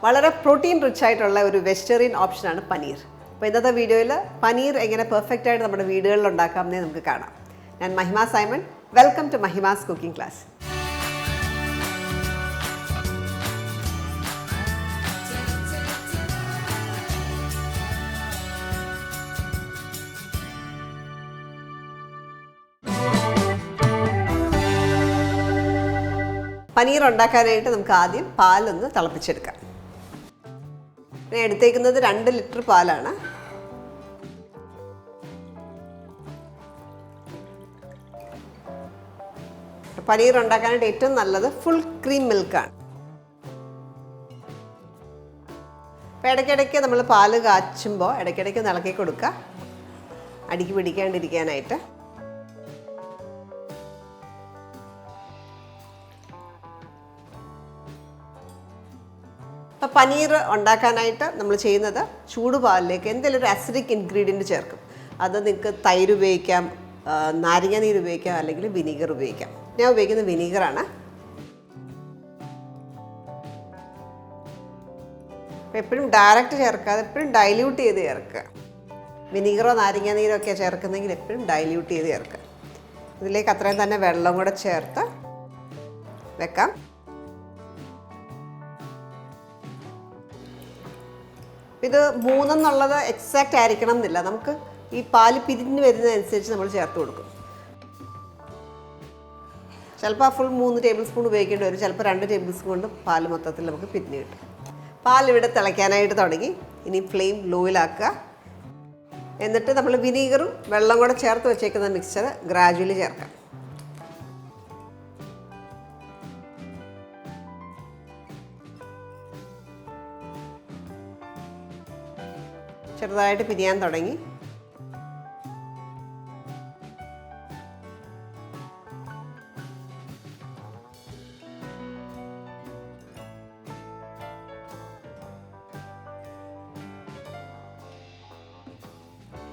വളരെ protein rich ആയിട്ടുള്ള ഒരു വെജിറ്റേറിയൻ ഓപ്ഷനാണ് പനീർ. അപ്പോൾ ഇന്നത്തെ വീഡിയോയിൽ പനീർ എങ്ങനെ പെർഫെക്റ്റ് ആയിട്ട് നമ്മുടെ വീടുകളിൽ ഉണ്ടാക്കാമെന്നേ നമുക്ക് കാണാം. ഞാൻ Mahima Simon. Welcome to Mahima's cooking class. Paneer ഉണ്ടാക്കാനായിട്ട് നമുക്ക് ആദ്യം പാലൊന്ന് തിളപ്പിച്ചെടുക്കാം. ഞാൻ എടുത്തേക്കുന്നത് 2 ലിറ്റർ പാലാണ്. പനീർ ഉണ്ടാക്കാനായിട്ട് ഏറ്റവും നല്ലത് ഫുൾ ക്രീം മിൽക്കാണ്. അപ്പോൾ ഇടയ്ക്കിടയ്ക്ക് നമ്മൾ പാല് കാച്ചുമ്പോൾ ഇടയ്ക്കിടയ്ക്ക് ഇളക്കി കൊടുക്കുക, അടിക്ക് പിടിക്കാണ്ടിരിക്കാനായിട്ട്. അപ്പോൾ പനീർ ഉണ്ടാക്കാനായിട്ട് നമ്മൾ ചെയ്യുന്നത് ചൂടുപാലിലേക്ക് എന്തെങ്കിലും ഒരു അസിഡിക് ഇൻഗ്രീഡിയൻറ്റ് ചേർക്കും. അത് നിങ്ങൾക്ക് തൈര് ഉപയോഗിക്കാം, നാരങ്ങ നീര് ഉപയോഗിക്കാം, അല്ലെങ്കിൽ വിനീഗർ ഉപയോഗിക്കാം. ഞാൻ ഉപയോഗിക്കുന്നത് വിനീഗറാണ്. അപ്പോൾ എപ്പോഴും ഡയറക്റ്റ് ചേർക്കാതെ എപ്പോഴും ഡൈല്യൂട്ട് ചെയ്ത് ചേർക്കുക. വിനീഗറോ നാരങ്ങ നീരോ ഒക്കെ ചേർക്കുന്നെങ്കിൽ എപ്പോഴും ഡൈല്യൂട്ട് ചെയ്ത് ചേർക്കുക. ഇതിലേക്ക് അത്രയും തന്നെ വെള്ളം കൂടെ ചേർത്ത് വെക്കാം. ഇത് 3 എന്നുള്ളത് എക്സാക്റ്റ് ആയിരിക്കണം എന്നില്ല. നമുക്ക് ഈ പാല് പിരിഞ്ഞ് വരുന്നതനുസരിച്ച് നമ്മൾ ചേർത്ത് കൊടുക്കും. ചിലപ്പോൾ ഫുൾ 3 ടേബിൾ സ്പൂൺ ഉപയോഗിക്കേണ്ടി വരും, ചിലപ്പോൾ 2 ടേബിൾ സ്പൂൺ കൊണ്ട് പാല് മൊത്തത്തിൽ നമുക്ക് പിരിഞ്ഞ് കിട്ടും. പാലിവിടെ തിളയ്ക്കാനായിട്ട് തുടങ്ങി. ഇനി ഫ്ലെയിം ലോയിലാക്കുക. എന്നിട്ട് നമ്മൾ വിനീഗറും വെള്ളം കൂടെ ചേർത്ത് വെച്ചേക്കുന്ന മിക്സ്ചർ ഗ്രാജുവലി ചേർക്കാം. ചെറുതായിട്ട് പിരിയാൻ തുടങ്ങി.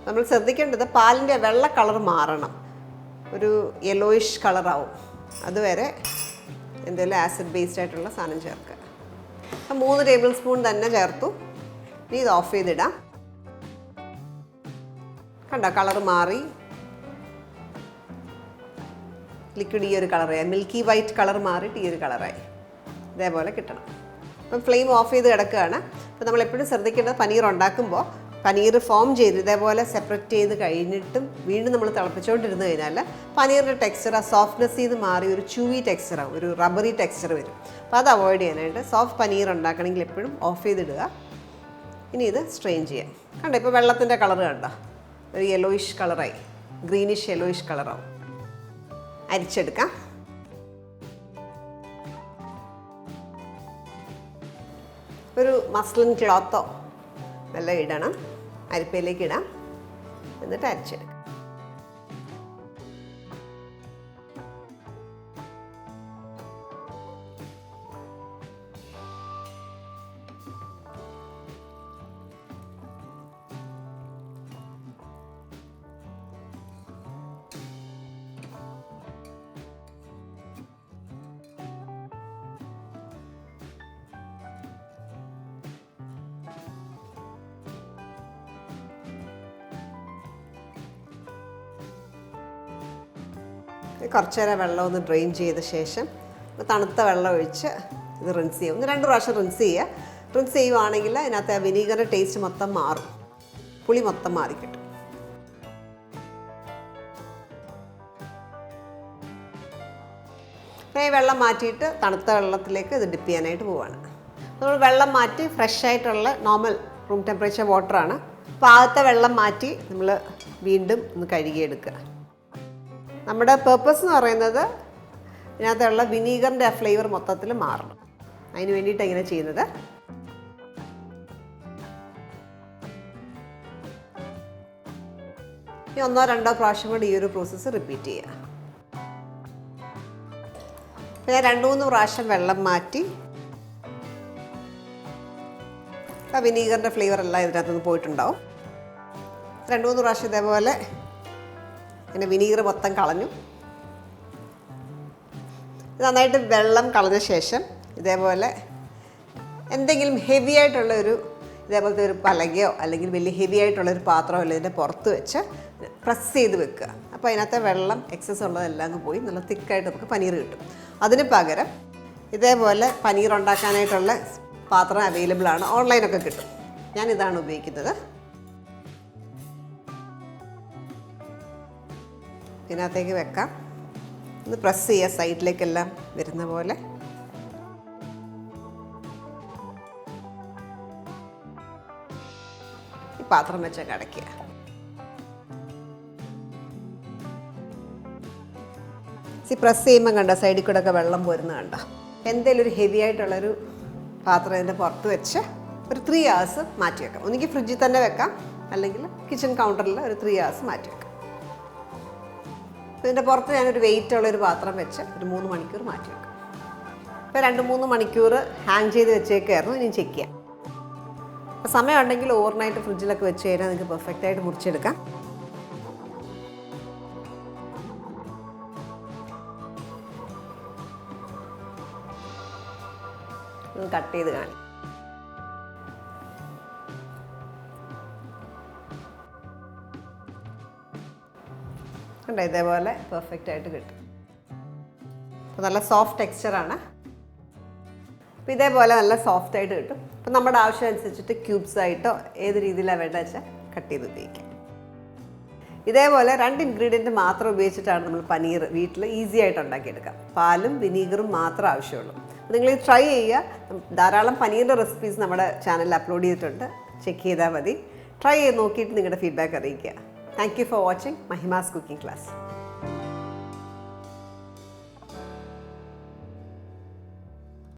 നമ്മൾ ശ്രദ്ധിക്കേണ്ടത് പാലിൻ്റെ വെള്ള കളർ മാറണം, ഒരു യെല്ലോയിഷ് കളറാവും. അതുവരെ എന്തെങ്കിലും ആസിഡ് ബേസ്ഡ് ആയിട്ടുള്ള സാധനം ചേർക്കുക. 3 ടേബിൾ സ്പൂൺ തന്നെ ചേർത്തു. ഇനി ഇത് ഓഫ് ചെയ്തിടാം. കണ്ടോ, കളർ മാറി. ലിക്വിഡ് ഈ ഒരു കളറായി, മിൽക്കി വൈറ്റ് കളർ മാറിയിട്ട് ഈ ഒരു കളറായി. ഇതേപോലെ കിട്ടണം. അപ്പം ഫ്ലെയിം ഓഫ് ചെയ്ത് കിടക്കുകയാണ്. അപ്പോൾ നമ്മൾ എപ്പോഴും ശ്രദ്ധിക്കേണ്ടത് പനീർ ഉണ്ടാക്കുമ്പോൾ പനീർ ഫോം ചെയ്ത് ഇതേപോലെ സെപ്പറേറ്റ് ചെയ്ത് കഴിഞ്ഞിട്ടും വീണ്ടും നമ്മൾ തിളപ്പിച്ചുകൊണ്ടിരുന്ന് കഴിഞ്ഞാൽ പനീറിൻ്റെ ടെക്സ്ചർ ആ സോഫ്റ്റ്നെസ് ചെയ്ത് മാറി ഒരു ചൂവി ടെക്സ്ചറാവും, ഒരു റബ്ബറി ടെക്സ്ചർ വരും. അപ്പോൾ അത് അവോയ്ഡ് ചെയ്യാനായിട്ട് സോഫ്റ്റ് പനീർ ഉണ്ടാക്കണമെങ്കിൽ എപ്പോഴും ഓഫ് ചെയ്തിടുക. ഇനി ഇത് സ്ട്രെയിൻ ചെയ്യാം. കണ്ടോ, ഇപ്പോൾ വെള്ളത്തിൻ്റെ കളർ കണ്ടോ, ഒരു യെല്ലോയിഷ് കളറായി, ഗ്രീനിഷ് യെല്ലോയിഷ് കളറാവും. അരിച്ചെടുക്കാം. ഒരു മസ്ലിൻ ക്ലോത്തോ എല്ലാം ഇടണം, അരിപ്പയിലേക്ക് ഇടാം. എന്നിട്ട് അരിച്ചെടുക്കാം. കുറച്ച് നേരം വെള്ളം ഒന്ന് ഡ്രെയിൻ ചെയ്ത ശേഷം തണുത്ത വെള്ളം ഒഴിച്ച് ഇത് റിൻസ് ചെയ്യും. 1-2 പ്രാവശ്യം റിൻസ് ചെയ്യുക. റിൻസ് ചെയ്യുവാണെങ്കിൽ അതിനകത്ത് ആ വിനീഗറിൻ്റെ ടേസ്റ്റ് മൊത്തം മാറും, പുളി മൊത്തം മാറിക്കിട്ടും. അപ്പോൾ ഈ വെള്ളം മാറ്റിയിട്ട് തണുത്ത വെള്ളത്തിലേക്ക് ഇത് ഡിപ്പ് ചെയ്യാനായിട്ട് പോവുകയാണ്. നമ്മൾ വെള്ളം മാറ്റി ഫ്രഷ് ആയിട്ടുള്ള നോർമൽ റൂം ടെമ്പറേച്ചർ വാട്ടറാണ്. അപ്പോൾ ആദ്യത്തെ വെള്ളം മാറ്റി നമ്മൾ വീണ്ടും ഒന്ന് കഴുകിയെടുക്കുക. നമ്മുടെ പേർപ്പസ് എന്ന് പറയുന്നത് ഇതിനകത്തുള്ള വിനീഗറിൻ്റെ ആ ഫ്ലേവർ മൊത്തത്തിൽ മാറണം. അതിന് വേണ്ടിയിട്ടാണ് ഇങ്ങനെ ചെയ്യുന്നത്. ഇനി 1-2 പ്രാവശ്യം കൂടി ഈ ഒരു പ്രോസസ്സ് റിപ്പീറ്റ് ചെയ്യുക. പിന്നെ 2-3 പ്രാവശ്യം വെള്ളം മാറ്റി ആ വിനീഗറിൻ്റെ ഫ്ലേവർ എല്ലാം ഇതിനകത്തുനിന്ന് പോയിട്ടുണ്ടാവും. 2-3 പ്രാവശ്യം ഇതേപോലെ പിന്നെ വിനീഗർ മൊത്തം കളഞ്ഞു. നന്നായിട്ട് വെള്ളം കളഞ്ഞ ശേഷം ഇതേപോലെ എന്തെങ്കിലും ഹെവി ആയിട്ടുള്ള ഇതേപോലത്തെ ഒരു പലകയോ അല്ലെങ്കിൽ വലിയ ഹെവി ആയിട്ടുള്ളൊരു പാത്രമോ അല്ല ഇതിൻ്റെ പുറത്ത് വെച്ച് പ്രസ് ചെയ്ത് വെക്കുക. അപ്പോൾ അതിനകത്തെ വെള്ളം എക്സസ് ഉള്ളതെല്ലാം അങ്ങ് പോയി നല്ല തിക്കായിട്ട് നമുക്ക് പനീർ കിട്ടും. അതിന് പകരം ഇതേപോലെ പനീർ ഉണ്ടാക്കാനായിട്ടുള്ള പാത്രം അവൈലബിൾ ആണ്, ഓൺലൈനൊക്കെ കിട്ടും. ഞാനിതാണ് ഉപയോഗിക്കുന്നത്. ഇതിനകത്തേക്ക് വെക്കാം. ഒന്ന് പ്രസ് ചെയ്യുക സൈഡിലേക്കെല്ലാം വരുന്ന പോലെ. ഈ പാത്രം വെച്ചൊക്കെ അടയ്ക്കുക. പ്രസ് ചെയ്യുമ്പോൾ കണ്ടോ സൈഡിൽ കൂടെ ഒക്കെ വെള്ളം പോരുന്ന കണ്ടോ. എന്തെങ്കിലും ഒരു ഹെവി ആയിട്ടുള്ളൊരു പാത്രം ഇതിൻ്റെ പുറത്ത് വെച്ച് ഒരു 3 hours മാറ്റി വെക്കാം. ഒന്നുകിൽ ഫ്രിഡ്ജിൽ തന്നെ വെക്കാം, അല്ലെങ്കിൽ കിച്ചൺ കൗണ്ടറിൽ ഒരു 3 hours മാറ്റി വെക്കാം. ഇതിൻ്റെ പുറത്ത് ഞാനൊരു വെയിറ്റുള്ളൊരു പാത്രം വെച്ച് ഒരു 3 മണിക്കൂർ മാറ്റി വെക്കാം. ഇപ്പോൾ 2-3 മണിക്കൂർ ഹാങ് ചെയ്ത് വെച്ചേക്കായിരുന്നു. ഇനി ചെക്ക് ചെയ്യാം. അപ്പോൾ സമയം ഉണ്ടെങ്കിൽ ഓവർനൈറ്റ് ഫ്രിഡ്ജിലൊക്കെ വെച്ച് കഴിഞ്ഞാൽ നിങ്ങൾക്ക് പെർഫെക്റ്റായിട്ട് മുറിച്ചെടുക്കാം. കട്ട് ചെയ്ത് കാണിക്കും. കണ്ടോ ഇതേപോലെ പെർഫെക്റ്റ് ആയിട്ട് കിട്ടും. അപ്പോൾ നല്ല സോഫ്റ്റ് ടെക്സ്ചറാണ്. അപ്പോൾ ഇതേപോലെ നല്ല സോഫ്റ്റ് ആയിട്ട് കിട്ടും. അപ്പോൾ നമ്മുടെ ആവശ്യം അനുസരിച്ചിട്ട് ക്യൂബ്സ് ആയിട്ടോ ഏത് രീതിയിലാണ് വേണ്ടത് വെച്ചാൽ കട്ട് ചെയ്ത് ഉപയോഗിക്കാം. ഇതേപോലെ 2 ഇൻഗ്രീഡിയൻറ്റ് മാത്രം ഉപയോഗിച്ചിട്ടാണ് നമ്മൾ പനീർ വീട്ടിൽ ഈസി ആയിട്ട് ഉണ്ടാക്കിയെടുക്കാം. പാലും വിനീഗറും മാത്രമേ ആവശ്യമുള്ളൂ. നിങ്ങൾ ട്രൈ ചെയ്യുക. ധാരാളം പനീറിൻ്റെ റെസിപ്പീസ് നമ്മുടെ ചാനലിൽ അപ്ലോഡ് ചെയ്തിട്ടുണ്ട്, ചെക്ക് ചെയ്താൽ മതി. ട്രൈ ചെയ്ത് നോക്കിയിട്ട് നിങ്ങളുടെ ഫീഡ്ബാക്ക് അറിയിക്കുക. Thank you for watching Mahima's cooking class.